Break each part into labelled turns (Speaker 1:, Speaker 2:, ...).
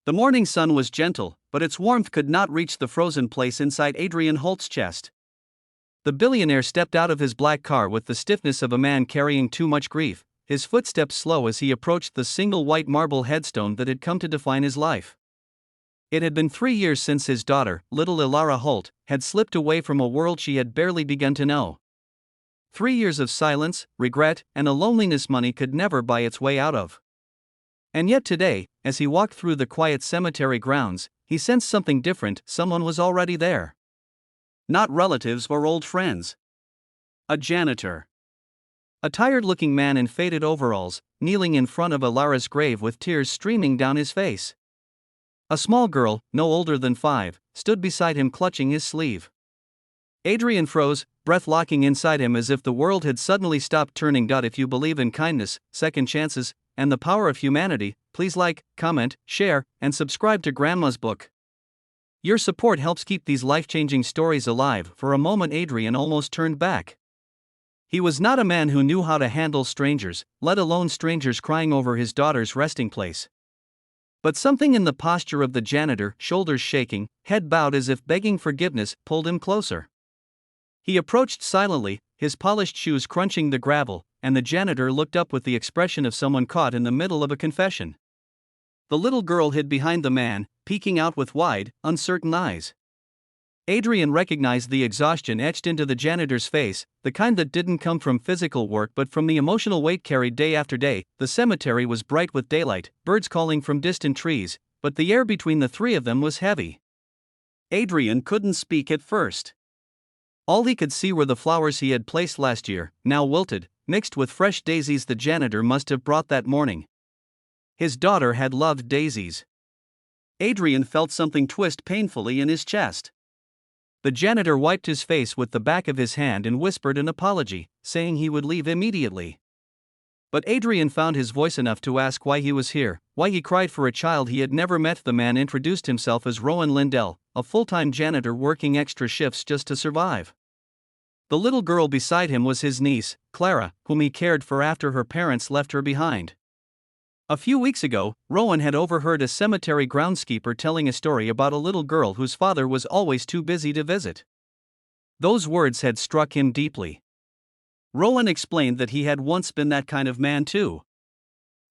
Speaker 1: The morning sun was gentle, but its warmth could not reach the frozen place inside Adrian Holt's chest. The billionaire stepped out of his black car with the stiffness of a man carrying too much grief, his footsteps slow as he approached the single white marble headstone that had come to define his life. It had been 3 years since his daughter, little Ilara Holt, had slipped away from a world she had barely begun to know. 3 years of silence, regret, and a loneliness money could never buy its way out of. And yet today, as he walked through the quiet cemetery grounds, he sensed something different. Someone was already there. Not relatives or old friends. A janitor. A tired-looking man in faded overalls, kneeling in front of Ilara's grave with tears streaming down his face. A small girl, no older than 5, stood beside him clutching his sleeve. Adrian froze, breath locking inside him as if the world had suddenly stopped turning. If you believe in kindness, second chances, and the power of humanity, please like, comment, share, and subscribe to Grandma's Book. Your support helps keep these life-changing stories alive. For a moment Adrian almost turned back. He was not a man who knew how to handle strangers, let alone strangers crying over his daughter's resting place. But something in the posture of the janitor, shoulders shaking, head bowed as if begging forgiveness, pulled him closer. He approached silently, his polished shoes crunching the gravel, and the janitor looked up with the expression of someone caught in the middle of a confession. The little girl hid behind the man, peeking out with wide, uncertain eyes. Adrian recognized the exhaustion etched into the janitor's face, the kind that didn't come from physical work but from the emotional weight carried day after day. The cemetery was bright with daylight, birds calling from distant trees, but the air between the three of them was heavy. Adrian couldn't speak at first. All he could see were the flowers he had placed last year, now wilted, mixed with fresh daisies the janitor must have brought that morning. His daughter had loved daisies. Adrian felt something twist painfully in his chest. The janitor wiped his face with the back of his hand and whispered an apology, saying he would leave immediately. But Adrian found his voice enough to ask why he was here, why he cried for a child he had never met. The man introduced himself as Rowan Lindell, a full-time janitor working extra shifts just to survive. The little girl beside him was his niece, Clara, whom he cared for after her parents left her behind. A few weeks ago, Rowan had overheard a cemetery groundskeeper telling a story about a little girl whose father was always too busy to visit. Those words had struck him deeply. Rowan explained that he had once been that kind of man too.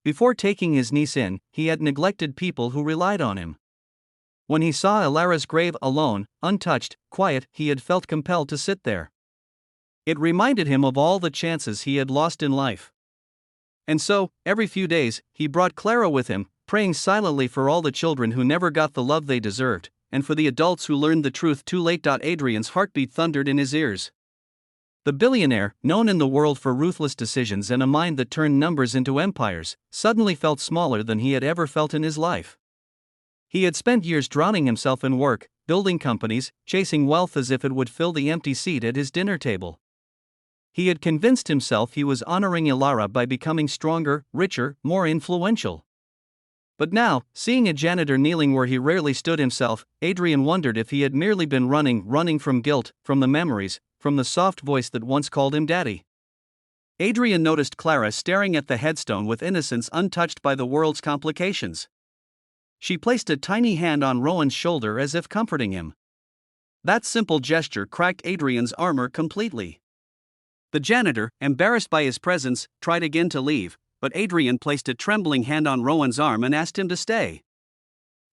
Speaker 1: Before taking his niece in, he had neglected people who relied on him. When he saw Ilara's grave alone, untouched, quiet, he had felt compelled to sit there. It reminded him of all the chances he had lost in life. And so, every few days, he brought Clara with him, praying silently for all the children who never got the love they deserved, and for the adults who learned the truth too late. Adrian's heartbeat thundered in his ears. The billionaire, known in the world for ruthless decisions and a mind that turned numbers into empires, suddenly felt smaller than he had ever felt in his life. He had spent years drowning himself in work, building companies, chasing wealth as if it would fill the empty seat at his dinner table. He had convinced himself he was honoring Ilara by becoming stronger, richer, more influential. But now, seeing a janitor kneeling where he rarely stood himself, Adrian wondered if he had merely been running from guilt, from the memories, from the soft voice that once called him daddy. Adrian noticed Clara staring at the headstone with innocence untouched by the world's complications. She placed a tiny hand on Rowan's shoulder as if comforting him. That simple gesture cracked Adrian's armor completely. The janitor, embarrassed by his presence, tried again to leave, but Adrian placed a trembling hand on Rowan's arm and asked him to stay.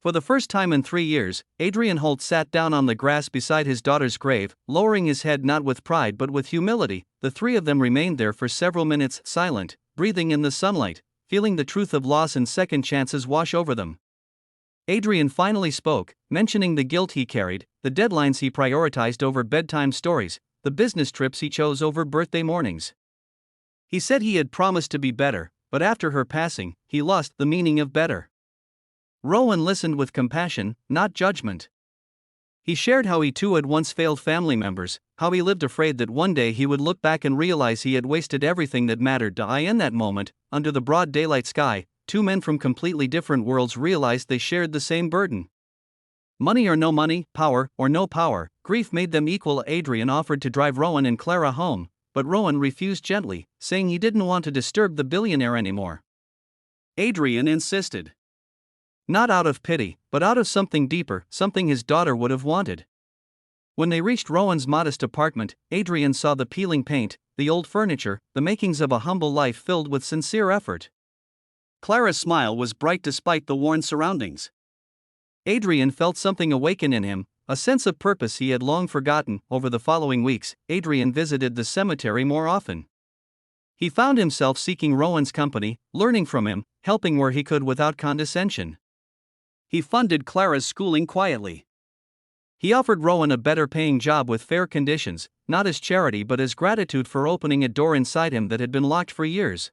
Speaker 1: For the first time in 3 years, Adrian Holt sat down on the grass beside his daughter's grave, lowering his head not with pride but with humility. The three of them remained there for several minutes, silent, breathing in the sunlight, feeling the truth of loss and second chances wash over them. Adrian finally spoke, mentioning the guilt he carried, the deadlines he prioritized over bedtime stories, the business trips he chose over birthday mornings. He said he had promised to be better, but after her passing, he lost the meaning of better. Rowan listened with compassion, not judgment. He shared how he too had once failed family members, how he lived afraid that one day he would look back and realize he had wasted everything that mattered. In that moment, under the broad daylight sky, two men from completely different worlds realized they shared the same burden. Money or no money, power or no power, grief made them equal. Adrian offered to drive Rowan and Clara home, but Rowan refused gently, saying he didn't want to disturb the billionaire anymore. Adrian insisted. Not out of pity, but out of something deeper, something his daughter would have wanted. When they reached Rowan's modest apartment, Adrian saw the peeling paint, the old furniture, the makings of a humble life filled with sincere effort. Clara's smile was bright despite the worn surroundings. Adrian felt something awaken in him, a sense of purpose he had long forgotten. Over the following weeks, Adrian visited the cemetery more often. He found himself seeking Rowan's company, learning from him, helping where he could without condescension. He funded Clara's schooling quietly. He offered Rowan a better paying job with fair conditions, not as charity but as gratitude for opening a door inside him that had been locked for years.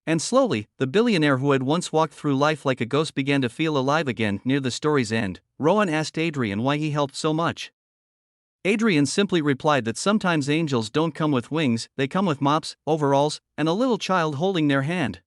Speaker 1: And slowly, the billionaire who had once walked through life like a ghost began to feel alive again. Near the story's end, Rowan asked Adrian why he helped so much. Adrian simply replied that sometimes angels don't come with wings, they come with mops, overalls, and a little child holding their hand.